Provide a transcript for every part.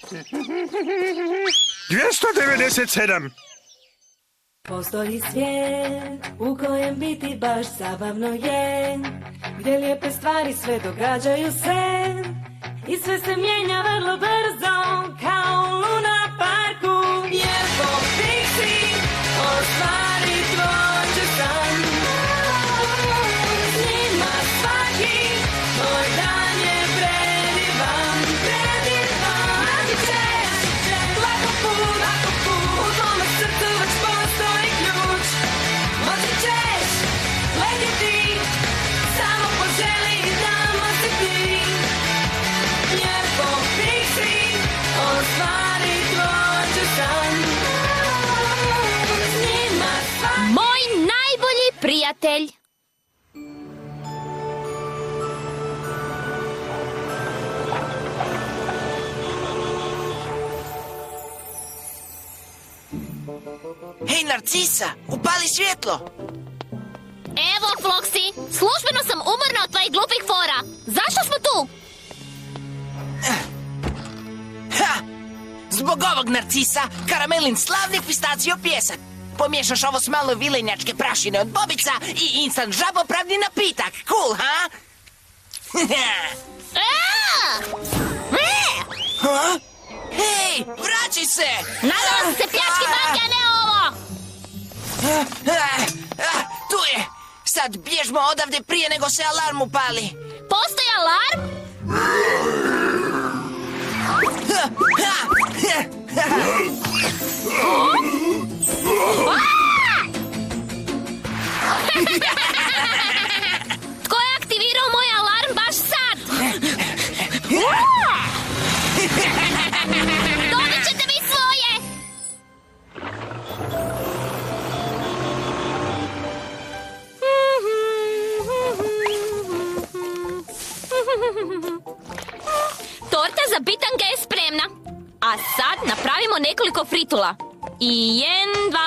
297. Postoji svijet u kojem biti baš zabavno je, gdje lijepe stvari sve događaju se i sve se mijenja vrlo brzo kao u Luna Parku. Jer po Pixi ostvari tvoj će san, s njima svaki tvoj dan je predivan, predivan. Naći ćeš lako put, u tvome srcu već postoji ključ. Moći ćeš letjeti, samo poželi i tamo si ti. Jer po Pixi ostvari tvoj će san, s njima svaki... Moj najbolji prijatelj. Hej, Narcisa, upali svjetlo! Evo, Floxy, službeno sam umorna od tvojih glupih fora. Zašto smo tu? Ha! Zbog ovog, Narcisa, Karamelin slavni pistacio pjesak. Pomiješaš ovo s malo vilenjačke prašine od bobica i instant žabopravni napitak. Cool, ha? Ha? Hej, vraćaj se! Nadala se pljački banke, a ne ovo! Tu je! Sad bježmo odavde prije nego se alarm upali. Postoji alarm? Tko je aktivirao moj alarm baš sad? Dobit ćete mi svoje! Torta za bitange je spremna. A sad napravimo nekoliko fritula. I 1, 2,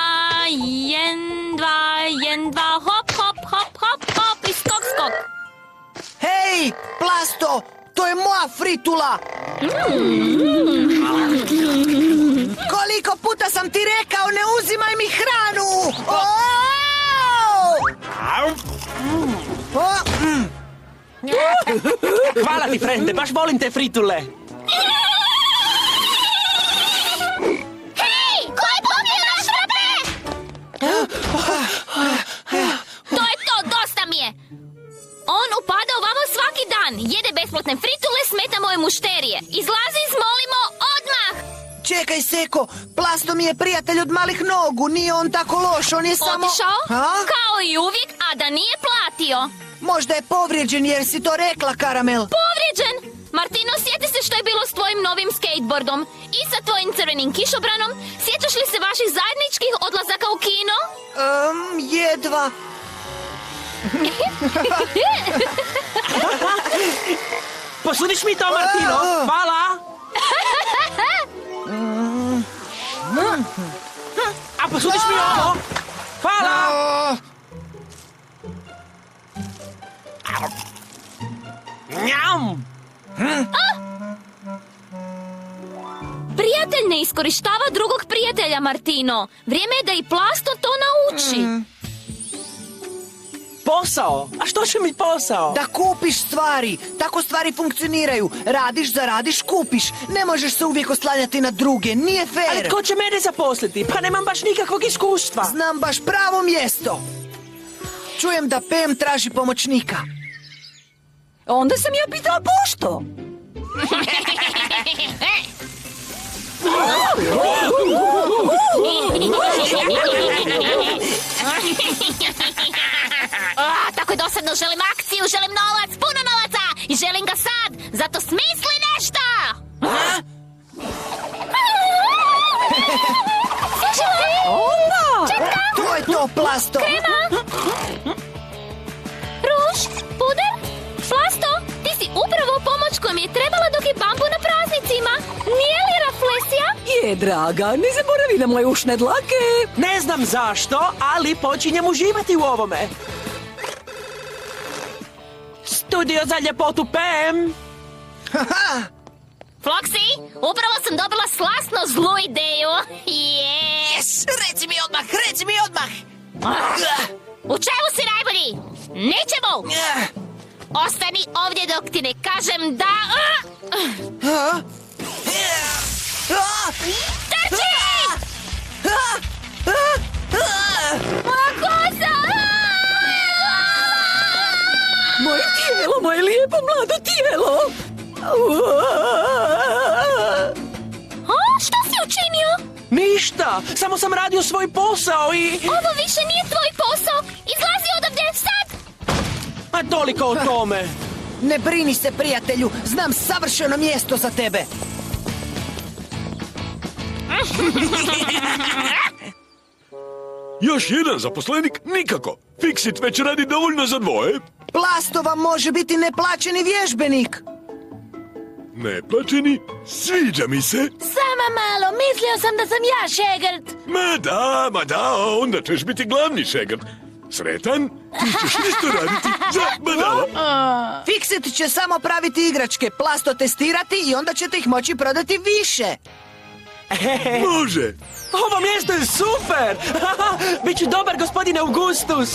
1, 2, 1, 2, hop, hop, hop, hop, hop i skok, skok. Hej, Plasto, to je moja fritula! Koliko puta sam ti rekao, ne uzimaj mi hranu! Hvala ti, frende, baš volim te fritule. Hej, ko je pobio naš frape? To je to, dosta mi je. On upada ovamo svaki dan, jede besplatne fritule, smeta moje mušterije. Izlazi, molimo, odmah! Čekaj, Seko, Plasto mi je prijatelj od malih nogu, nije on tako loš, on je samo... Otišao? Ha? Kao i uvijek, a da nije platio. Možda je povrijeđen jer si to rekla, Karamel. Povrijeđen! Martino, sjeti se što je bilo s tvojim novim skateboardom i sa tvojim crvenim kišobranom. Sjećaš li se vaših zajedničkih odlazaka u kino? Jedva. Posudiš mi to, Martino? Hvala! A posudiš mi ovo? Hvala! Njam! Prijatelj ne iskorištava drugog prijatelja, Martino. Vrijeme je da i Plasto to nauči. Posao? A što će mi posao? Da kupiš stvari. Tako stvari funkcioniraju. Radiš, zaradiš, kupiš. Ne možeš se uvijek oslanjati na druge. Nije fair. Ali tko će mene zaposliti? Pa nemam baš nikakvog iskustva. Znam baš pravo mjesto. Čujem da Pem traži pomoćnika. Onda sam ja pitala pošto. Tako je dosadno, želim akciju, želim novac, puno novaca i želim ga sad, zato smisli nešto! To je to, Plasto. Krema? Ruž? Puder? Plasto, ti si upravo pomoć koja mi je trebala dok je bambu na praznicima. Nije li Raflesija? Je, draga, ne zaboravi na moje ušne dlake. Ne znam zašto, ali počinjem uživati u ovome. Studio za ljepotu Pem. Haha! Floxy, upravo sam dobila slasno zlu ideju. Yes! Reci mi odmah! U čemu si najbolji? Ničemu! Ostani ovdje dok ti ne kažem da... Trči! Kosa! Moje tijelo, moje lijepo mlado tijelo. Što si učinio? Ništa, samo sam radio svoj posao i... Ovo više nije tvoj posao. Izlazi odavde, sad! A toliko o tome. Ne brini se, prijatelju, znam savršeno mjesto za tebe. Još jedan zaposlenik? Nikako. Fixit već radi dovoljno za dvoje. Plastova može biti neplaćeni vježbenik. Neplaćeni? Sviđa mi se. Sama malo, mislio sam da sam ja šegrt. Ma da, onda ćeš biti glavni šegrt. Sretan, ti ćeš isto raditi za badala. Fixit će samo praviti igračke, Plasto testirati i onda ćete ih moći prodati više. Može. Ovo mjesto je super. Biću dobar, gospodine Augustus.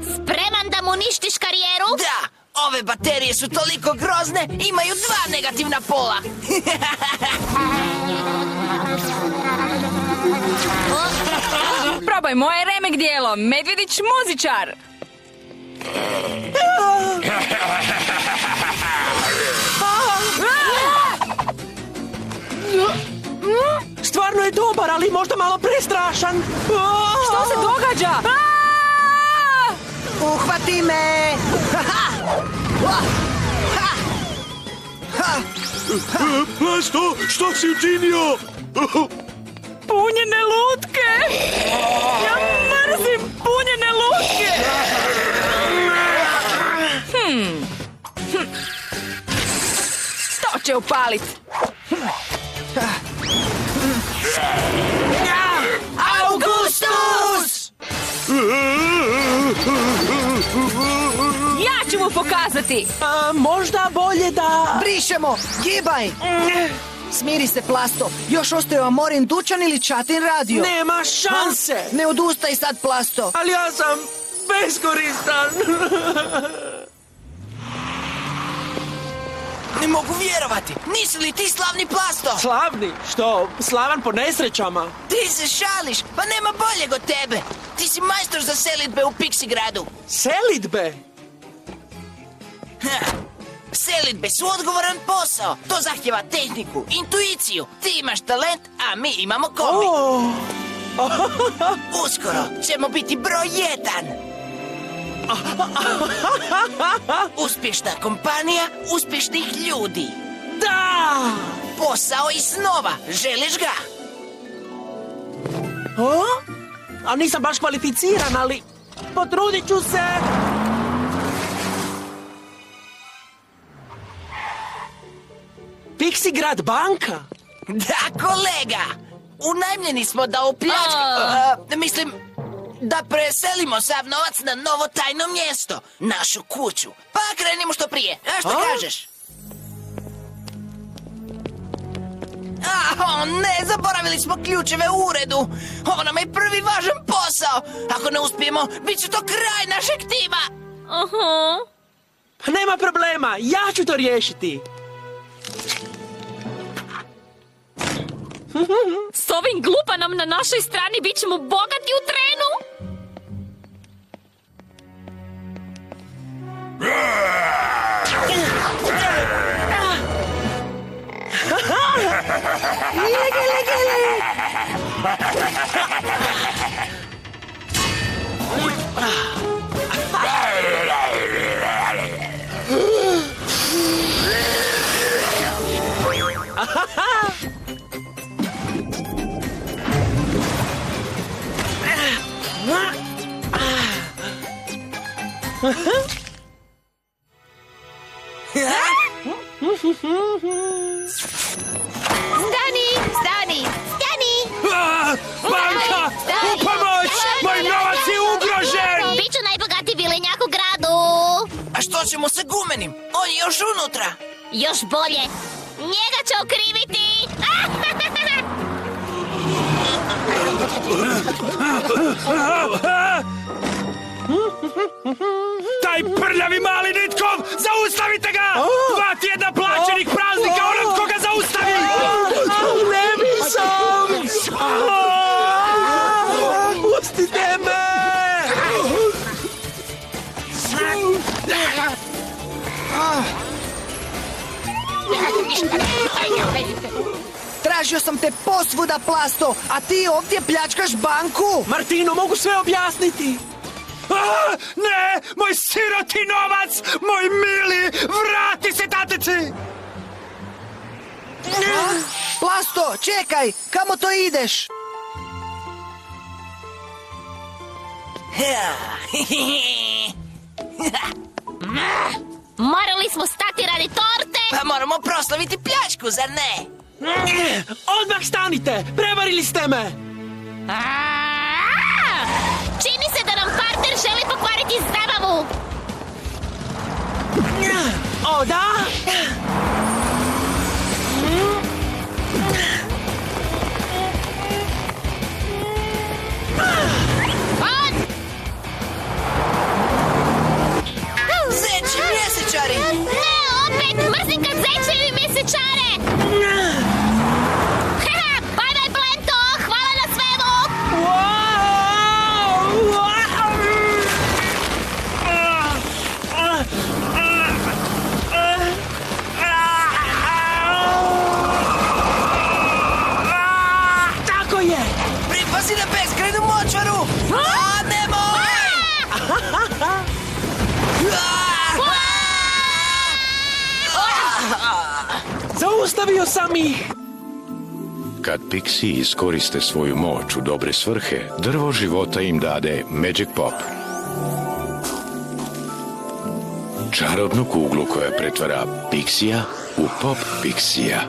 Spreman da mu uništiš karijeru? Da, ove baterije su toliko grozne, imaju 2 negativna pola. Probaj moje remek dijelo, Medvjedić muzičar. Stvarno je dobar, ali možda malo prestrašan. Što se događa? Uhvati me! Plasto, što si učinio? Punjene lutke! Ja mrzim punjene lutke! To će upalit. Augustus! Ja ću mu pokazati! Možda bolje da... Brišemo! Gibaj! Smiri se, Plasto. Još ostaje Amorin dućan ili Čatin radio. Nema šanse. Ne odustaj sad, Plasto. Ali ja sam beskoristan. Ne mogu vjerovati, nisi li ti slavni Plasto? Slavni? Što, slavan po nesrećama? Ti se šališ, pa nema boljeg od tebe. Ti si majstor za selidbe u Pixie gradu. Selidbe? Selidbe su odgovoran posao. To zahtjeva tehniku, intuiciju. Ti imaš talent, a mi imamo kombi. Uskoro ćemo biti broj 1. Uspješna kompanija uspješnih ljudi. Da! Posao iz snova, želiš ga? A nisam baš kvalificiran, ali potrudit ću se. Pixie grad banka? Da, kolega. Unajmljeni smo da mislim, da preselimo sav novac na novo tajno mjesto. Našu kuću. Pa krenimo što prije. A što kažeš? Ne, zaboravili smo ključeve u uredu. Ovo nam je prvi važan posao. Ako ne uspijemo, bit će to kraj našeg tima. Nema problema, ja ću to riješiti. S ovim glupanom na našoj strani bit ćemo bogati u trenu. Stani! Banka! U pomoć! Moj novac je ugrožen! Biću najbogatiji vilenjak u gradu. A što ćemo sa gumenim? On je još unutra. Još bolje. Njega će okriviti! Taj prljavi mali Nitkov, zaustavite ga! 2 tjedna plaćenih praznika, onog koga zaustavi! Ne bisam! Pustite me! Tražio sam te posvuda, Plasto, a ti ovdje pljačkaš banku? Martino, mogu sve objasniti. Ne, moj siroti novac, moj mili, vrati se tateci! Plasto, čekaj, kamo to ideš? Morali smo stati radi torte! Pa moramo proslaviti pljačku, zar ne? Odmah stanite! Prevarili ste me! Čini se da nam partner želi pokvariti zabavu! O, da? On! Zeči mjesečari! Ne, opet! Mrzim kad zečevi mjesečare! Haha, bye bye Blento! Hvala na svemu! Tako je! Pripazi na beskrajnu močvaru! A, nemoj! Zaustavio sam ih! Kad Pixi iskoriste svoju moć u dobre svrhe, drvo života im dade Magic Pop. Čarobnu kuglu koja pretvara Pixija u Pop Pixija.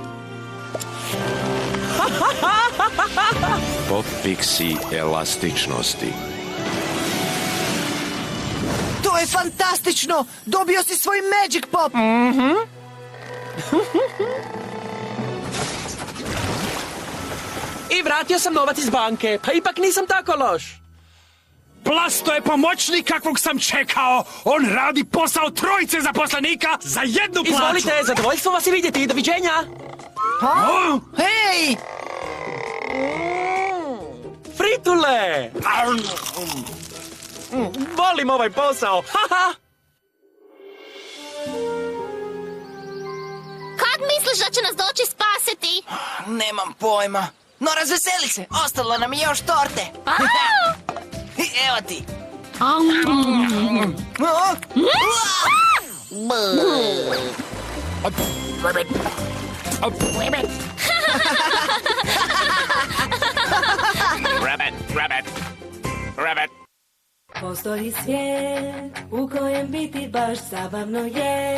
Pop Pixi elastičnosti. To je fantastično! Dobio si svoj Magic Pop! I vratio sam novac iz banke, pa ipak nisam tako loš. Plasto je pomoćnik kakvog sam čekao. On radi posao 3 zaposlenika za 1 plaću. Izvolite, zadovoljstvo vas i vidjeti. Doviđenja. O, Hej! Fritule! Volim ovaj posao. Haha! Kad misliš da će nas doći spasiti? Nemam pojma. No razveseli se, ostalo nam je još torte. Evo ti. Rabbit. Postoji svijet u kojem biti baš zabavno je.